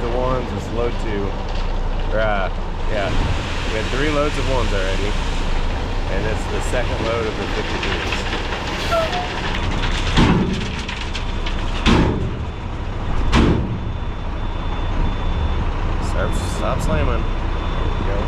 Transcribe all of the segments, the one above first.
loads of ones. This is load 2. Yeah, we had 3 loads of ones already, and it's the second load of the 53s. Stop slamming. There we go.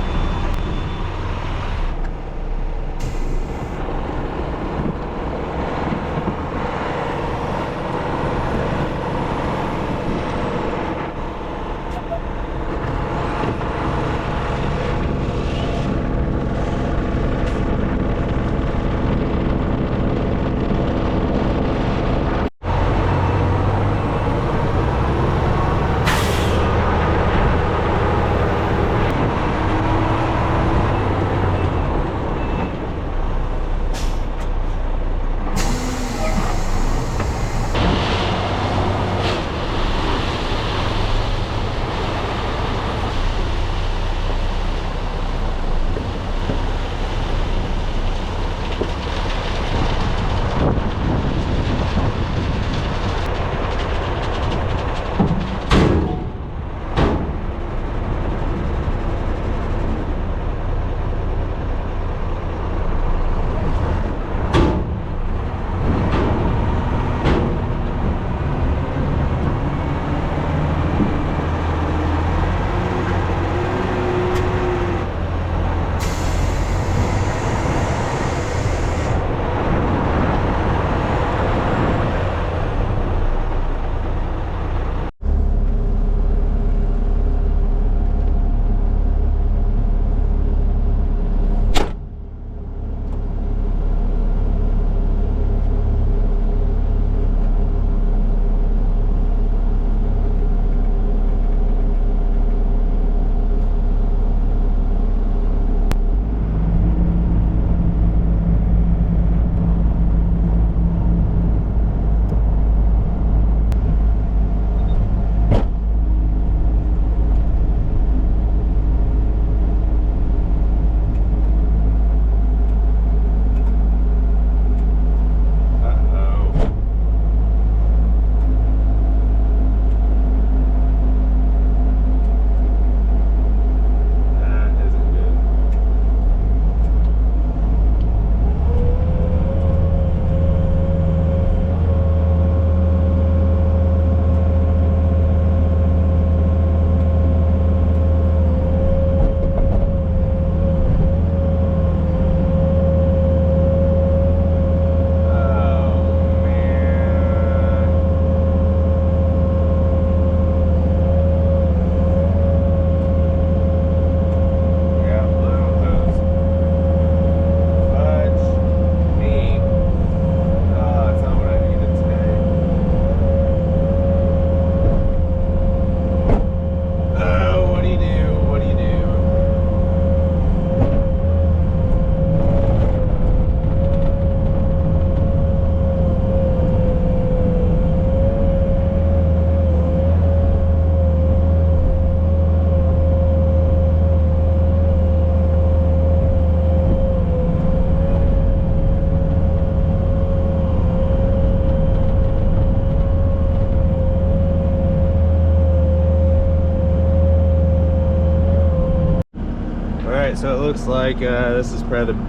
So it looks like this is probably the,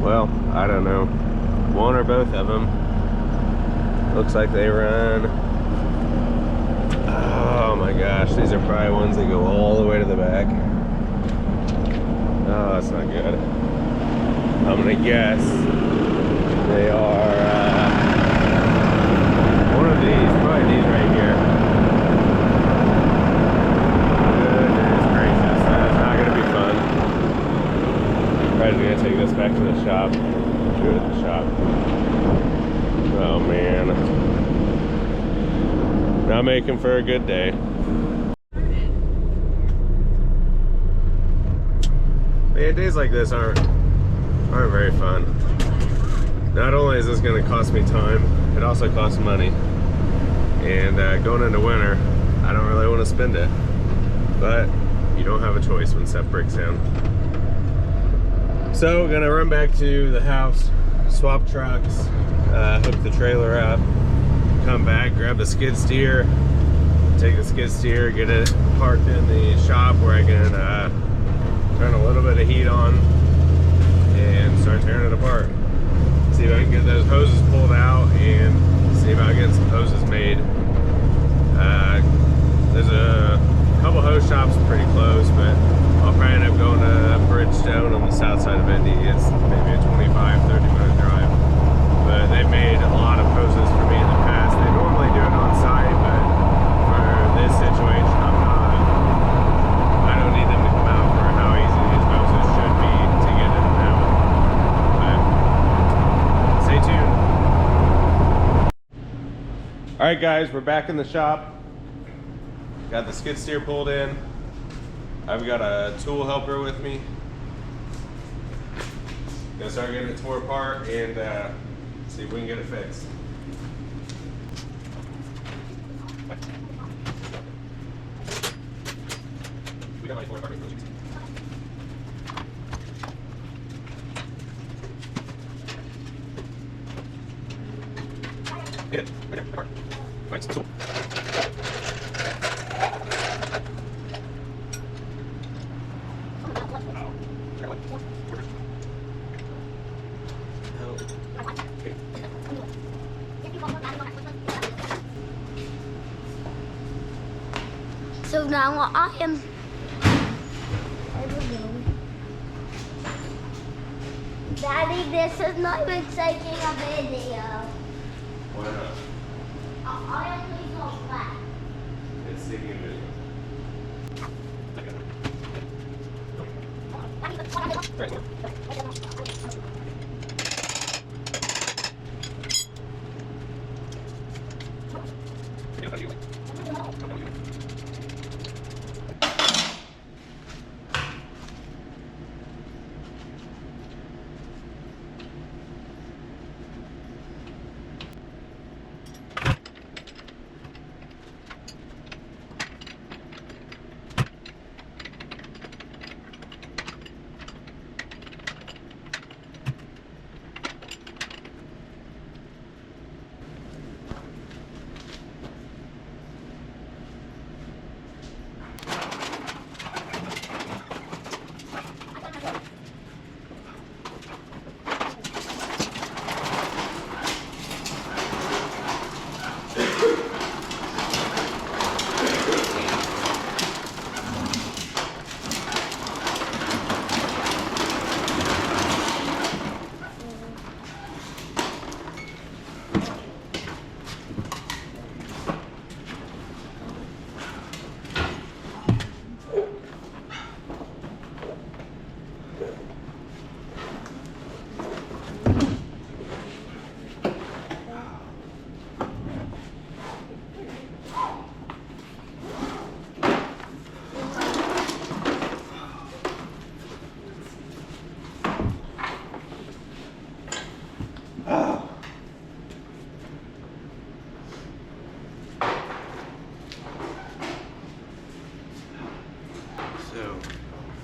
well, I don't know, one or both of them. Looks like they run, oh my gosh, these are probably ones that go all the way to the back. Oh, that's not good. I'm gonna guess they are one of these, probably these right here. Goodness gracious, that's not gonna be fun. Probably gonna take this back to the shop. Do it at the shop. Oh man. Not making for a good day. Yeah, days like this aren't very fun. Not only is this gonna cost me time, it also costs money. And going into winter, I don't really want to spend it. But you don't have a choice when stuff breaks down. So we're gonna run back to the house, swap trucks, hook the trailer up, come back, grab the skid steer, take the skid steer, get it parked in the shop where I can turn a little bit of heat on and start tearing it apart. See if I can get those hoses pulled out and see about getting some hoses made. There's a couple hose shops pretty close, but I'll probably end up going to Bridgestone on the south side of Indy. It's maybe a 25-30-minute drive. But they've made a lot of hoses for me in the past. They normally do it on site, but for this situation, I don't need them to come out for how easy these hoses should be to get in and out. But stay tuned. Alright guys, we're back in the shop. Got the skid steer pulled in. I've got a tool helper with me. Gonna start getting it tore apart and see if we can get it fixed. We got my tore apart. Get it. Right there. Apart. Right, tool. So now I am. I don't know. Daddy, this is not even taking a video. Why not? I only go back. It's taking a video. Right here.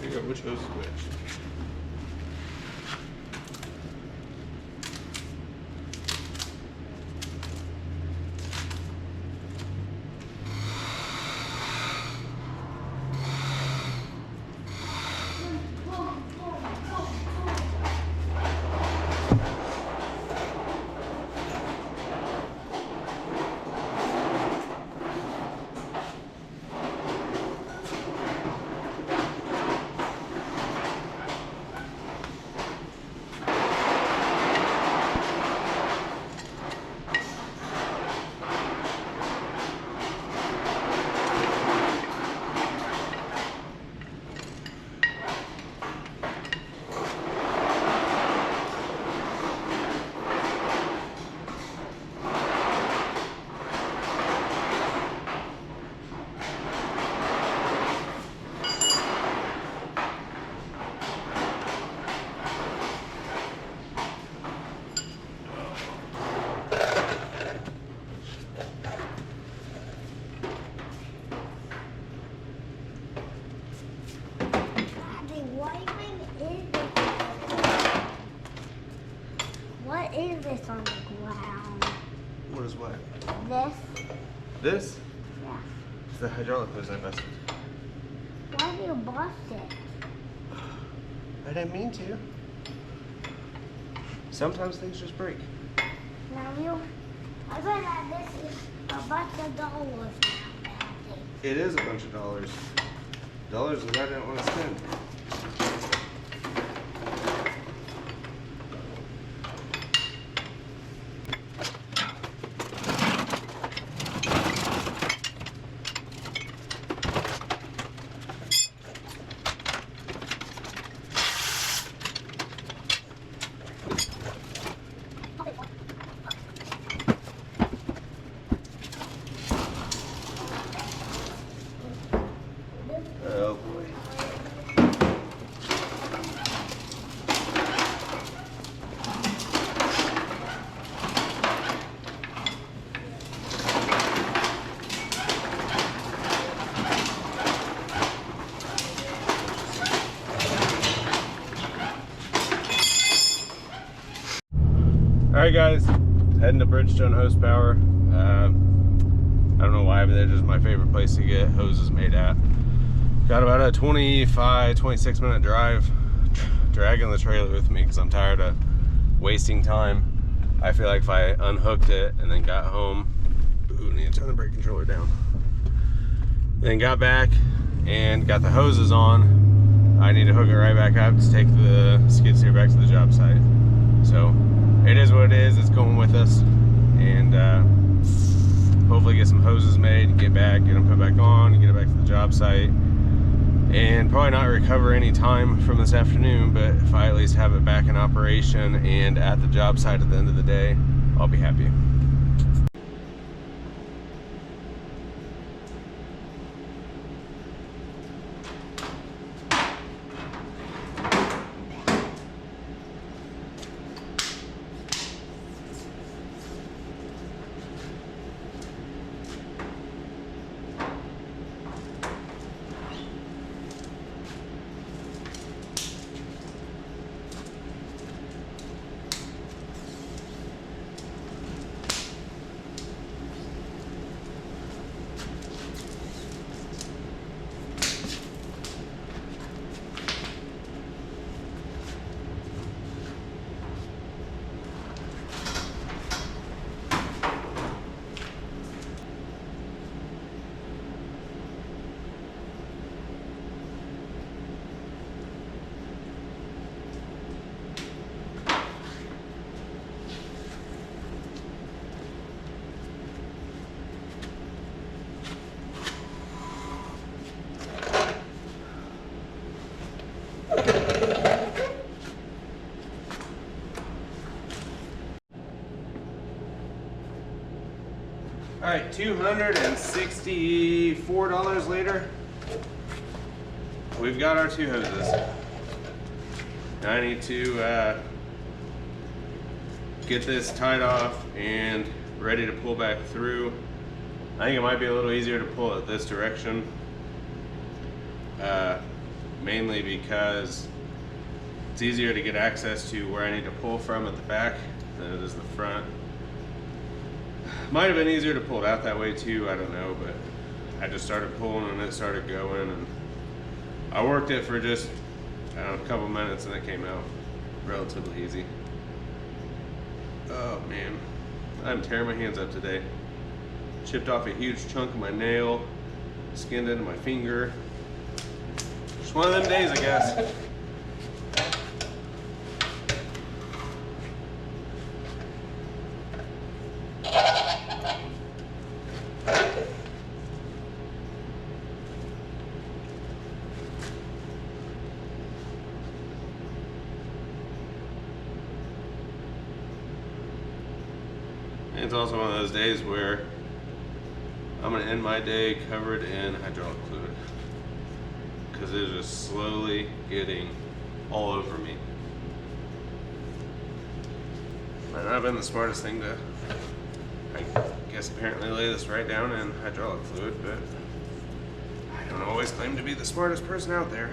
Figure out which hose is which. What is this on the ground? What is what? This? This? Yeah. It's the hydraulic hose I busted. Why do you bust it? I didn't mean to. Sometimes things just break. Now I bet that this is a bunch of dollars now. It is a bunch of dollars. Dollars that I didn't want to spend. Oh boy. Alright guys, heading to Bridgestone Hose Power. I don't know why, but they're just my favorite place to get hoses made at. Got about a 26 minute drive, dragging the trailer with me because I'm tired of wasting time. I feel like if I unhooked it and then got home, ooh, need to turn the brake controller down. Then got back and got the hoses on, I need to hook it right back up to take the skid steer back to the job site. So it is what it is, it's going with us. And hopefully get some hoses made, get them put back on, and get it back to the job site. And probably not recover any time from this afternoon, but if I at least have it back in operation and at the job site at the end of the day, I'll be happy. All right, $264 later, we've got our two hoses. Now I need to get this tied off and ready to pull back through. I think it might be a little easier to pull it this direction, mainly because it's easier to get access to where I need to pull from at the back than it is the front. Might have been easier to pull it out that way too, I don't know, but I just started pulling and it started going, and I worked it for just, I don't know, a couple minutes and it came out relatively easy. Oh man, I'm tearing my hands up today. Chipped off a huge chunk of my nail, skinned into my finger. Just one of them days, I guess. It's also one of those days where I'm gonna end my day covered in hydraulic fluid because it is just slowly getting all over me. Might not have been the smartest thing to, I guess, apparently lay this right down in hydraulic fluid, but I don't always claim to be the smartest person out there.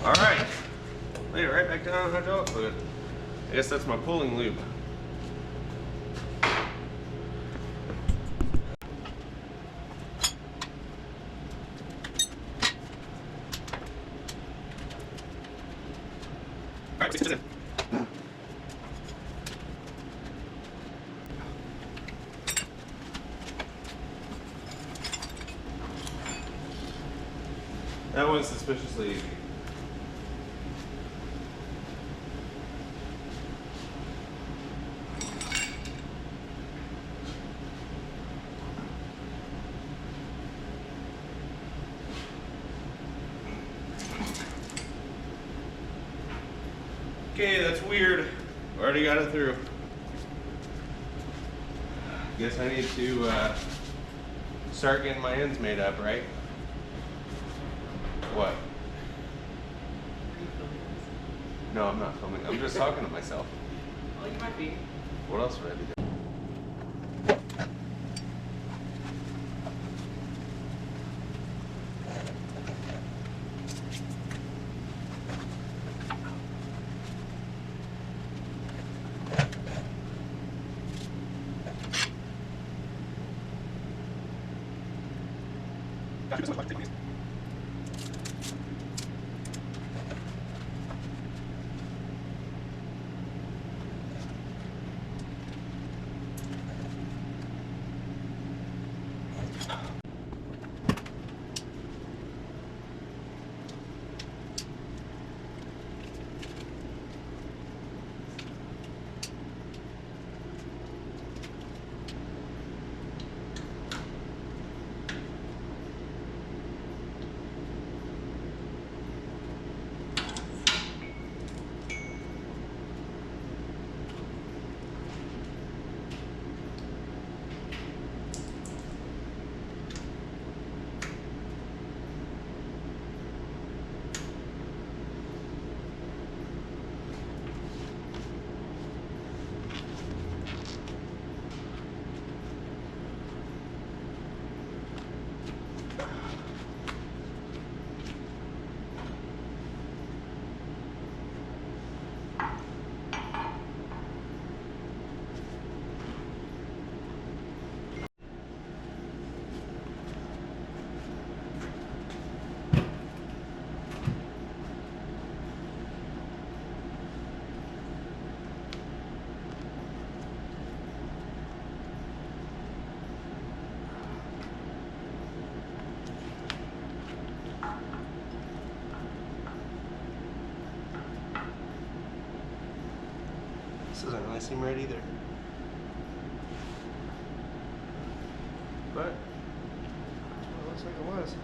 All right, lay it right back down on hydraulic fluid. I guess that's my pulling loop. All right, that one's suspiciously easy. Okay, that's weird. Already got it through. Guess I need to start getting my ends made up, right? What? No, I'm not filming. I'm just talking to myself. Oh, you might be. What else would I be doing? This doesn't really seem right either. But it looks like it was.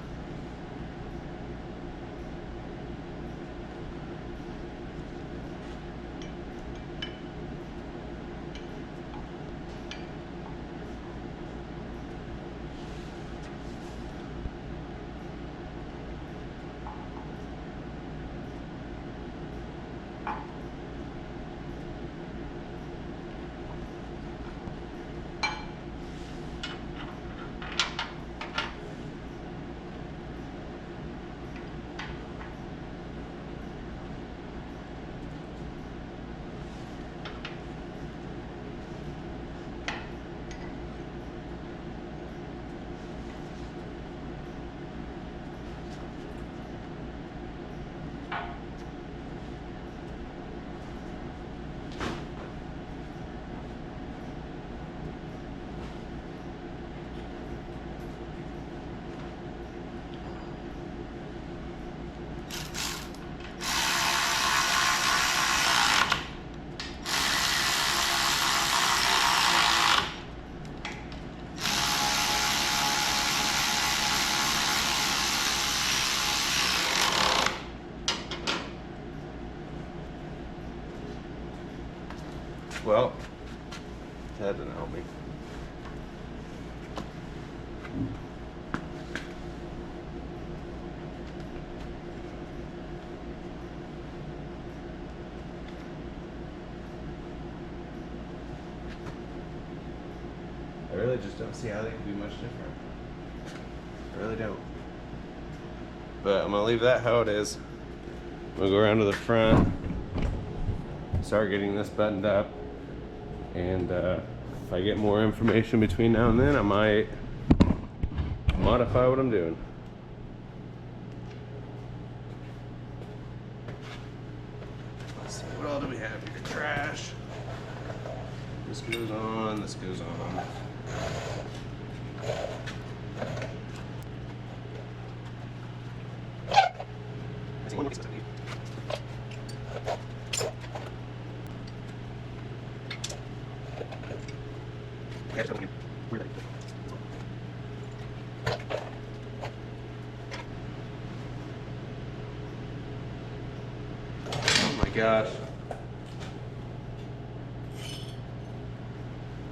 Well, that didn't help me. I really just don't see how they can be much different. I really don't. But I'm gonna leave that how it is. We'll go around to the front, start getting this buttoned up, and if I get more information between now and then, I might modify what I'm doing. Let's see, what all do we have here? Trash. This goes on, this goes on. Oh my gosh.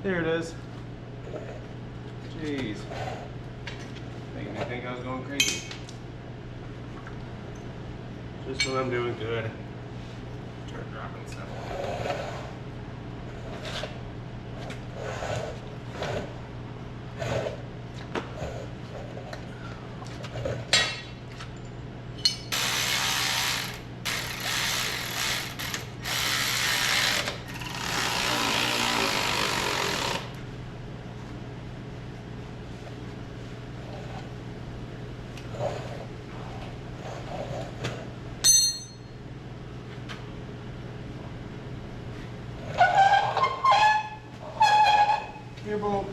There it is. Jeez. Making me think I was going crazy. Just when I'm doing good. Start dropping stuff. Here, Bull.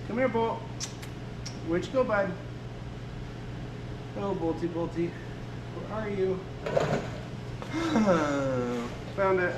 Come here, Bull. Where'd you go, bud? Oh, Bolty, Bolty. Where are you? Found it.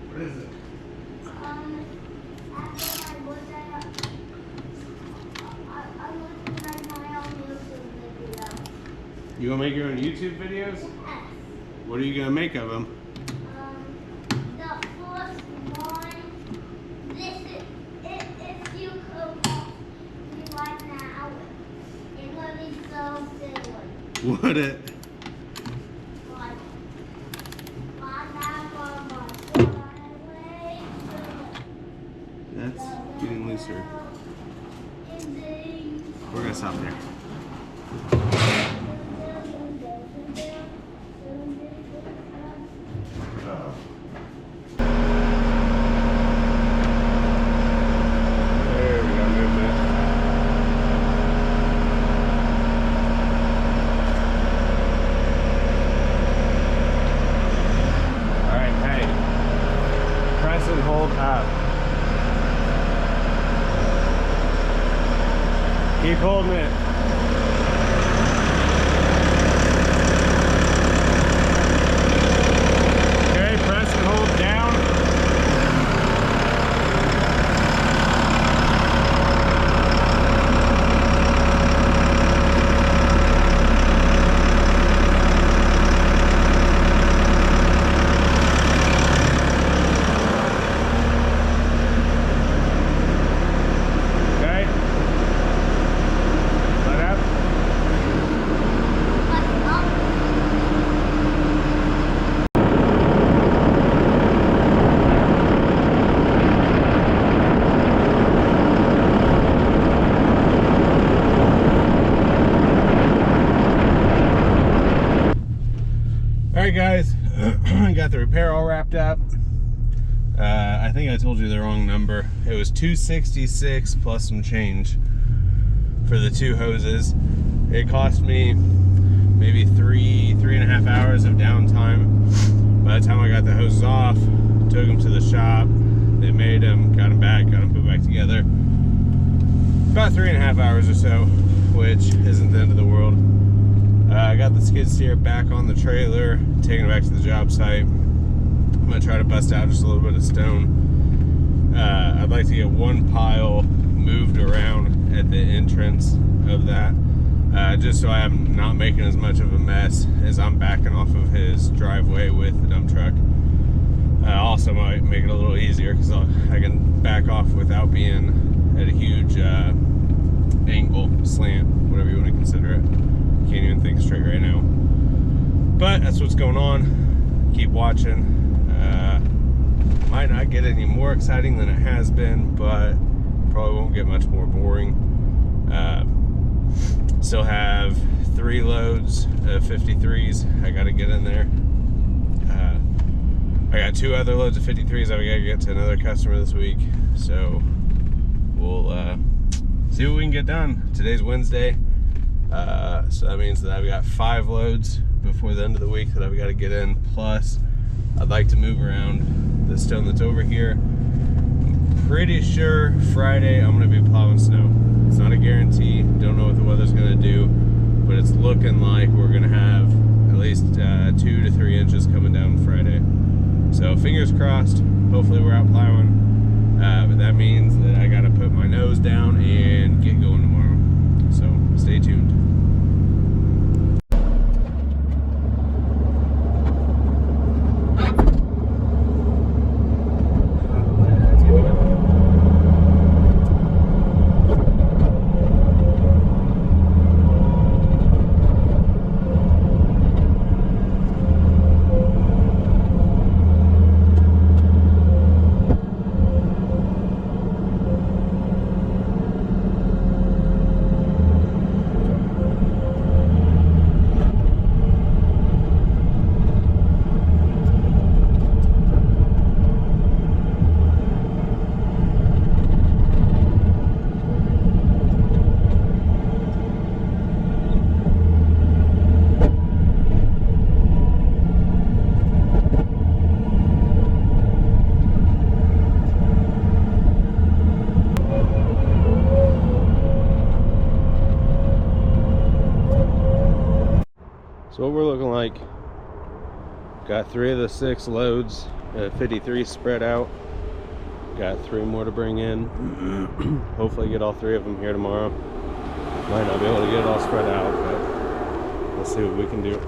What is it? After my birthday, I want to make my own YouTube video. You gonna make your own YouTube videos? Yes. What are you gonna make of them? The first one, this is, if you could watch me right now, it would be so silly. Would it? Like, my dad on my way to That's getting looser. We're gonna stop there. There we go, movement. All right, hey, press and hold up. Keep holding it. Okay, press and hold down. Okay. Let think I told you the wrong number. It was $266 plus some change for the 2 hoses. It cost me maybe three and a half hours of downtime. By the time I got the hoses off, took them to the shop, they made them, got them back, got them put back together. About 3.5 hours or so, which isn't the end of the world. I got the skid steer back on the trailer, taking it back to the job site. I'm gonna try to bust out just a little bit of stone. I'd like to get one pile moved around at the entrance of that, just so I'm not making as much of a mess as I'm backing off of his driveway with the dump truck. Also might make it a little easier because I can back off without being at a huge angle, slant, whatever you want to consider it. Can't even think straight right now. But that's what's going on. Keep watching. Might not get any more exciting than it has been, but probably won't get much more boring. Still have 3 loads of 53s I gotta get in there. I got 2 other loads of 53s I gotta get to another customer this week, so we'll see what we can get done. Today's Wednesday, so that means that I've got 5 loads before the end of the week that I've got to get in. Plus, I'd like to move around the stone that's over here. I'm pretty sure Friday I'm going to be plowing snow. It's not a guarantee. Don't know what the weather's going to do, but it's looking like we're going to have at least 2 to 3 inches coming down Friday. So fingers crossed. Hopefully we're out plowing. But that means that I got to put my nose down and get going tomorrow. So stay tuned. So what we're looking like, got 3 of the 6 loads, 53 spread out. Got 3 more to bring in. Hopefully get all 3 of them here tomorrow. Might not be able to get it all spread out, but we'll see what we can do.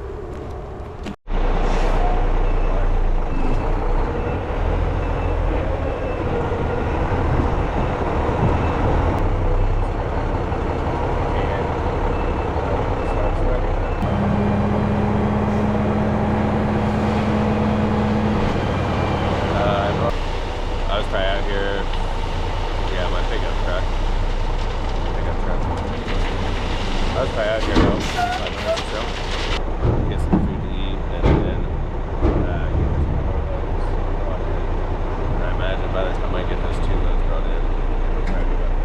I was probably out here about 45 minutes or so. Get some food to eat and then get some more loads. And I imagine by the time I get those 2 loads brought in, it'll probably be about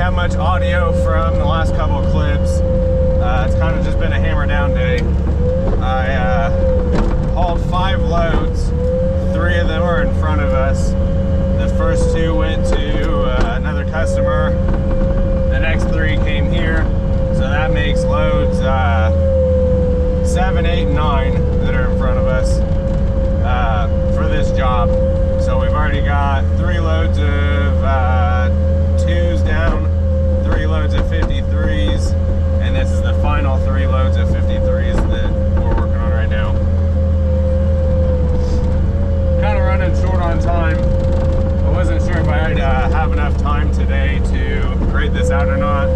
have much audio from the last couple of clips. It's kind of just been a hammer down day. I hauled 5 loads. 3 of them are in front of us. The first 2 went to another customer. The next 3 came here. So that makes loads 7, 8, and 9 that are in front of us for this job. So we've already got 3 loads of 2s down, 3 loads of 53s, and this is the final 3 loads of 53s that we're working on right now. Kind of running short on time. I wasn't sure if I'd have enough time today to grade this out or not.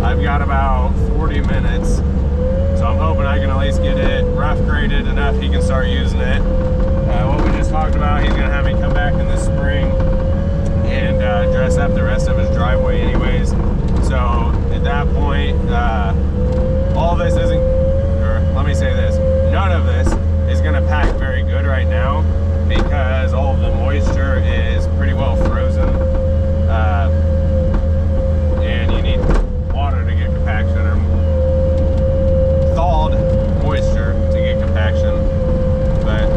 I've got about 40 minutes, so I'm hoping I can at least get it rough graded enough he can start using it. What we just talked about, he's gonna have me come back in the spring and dress up the rest of his driveway anyways. So at that point, all this isn't, or let me say this, none of this is gonna pack very good right now because all of the moisture is pretty well frozen. And you need water to get compaction, or thawed moisture to get compaction. But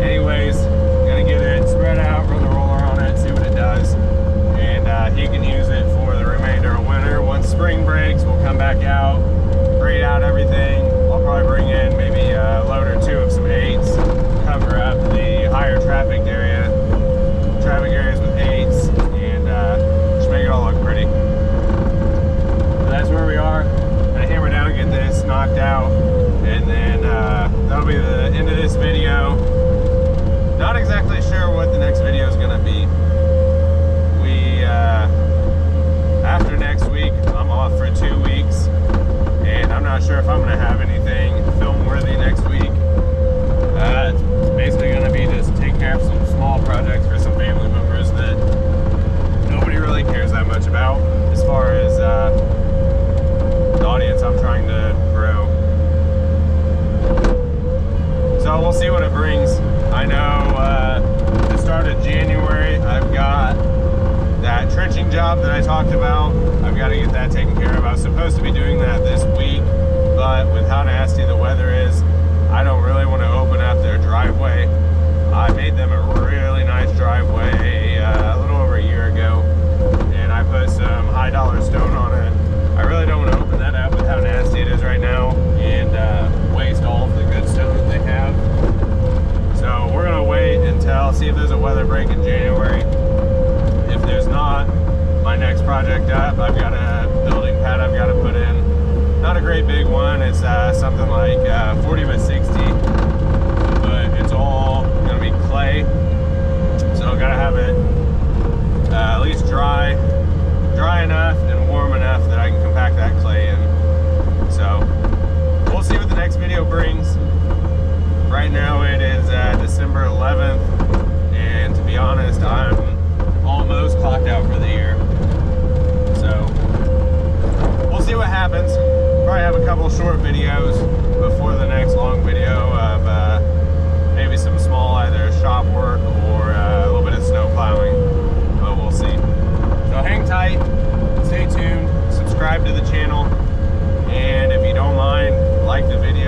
anyways, gonna get it spread out, run the roller on it, see what it does, and he can use it for the remainder of winter. Once spring breaks, we'll come back out, grade out everything. I'll probably bring in maybe a load or 2 of some 8s, cover up the higher traffic areas with 8s, and just make it all look pretty. So that's where we are. Gonna hammer down and get this knocked out, and then that'll be the end of this video. Not exactly sure what the next video is gonna be. After next week, I'm off for 2 weeks, and I'm not sure if I'm gonna have anything film worthy next week. It's basically gonna be just take care of some small projects for some family members that nobody really cares that much about as far as the audience I'm trying to grow. So we'll see what it brings. I know the start of January, I've got that trenching job that I talked about. I've got to get that taken care of. I was supposed to be doing that this week, but with how nasty the weather is, I don't really want to open up their driveway. I made them a really nice driveway a little over a year ago, and I put some high dollar stone on it. I really don't want to open that up with how nasty it is right now and waste all of the good stone that they have. So we're gonna wait until, see if there's a weather break in January. If there's not, my next project up, I've got a building pad I've got to put in. Not a great big one, it's something like 40 by 60, but it's all gonna be clay. So I've got to have it at least dry enough and warm enough that I can compact that clay in. So we'll see what the next video brings. Right now it is December 11th, and to be honest, I'm almost clocked out for the year. So we'll see what happens. Probably have a couple short videos before the next long video of maybe some small either shop work or a little bit of snow plowing, but we'll see. So hang tight, stay tuned, subscribe to the channel, and if you don't mind, like the video.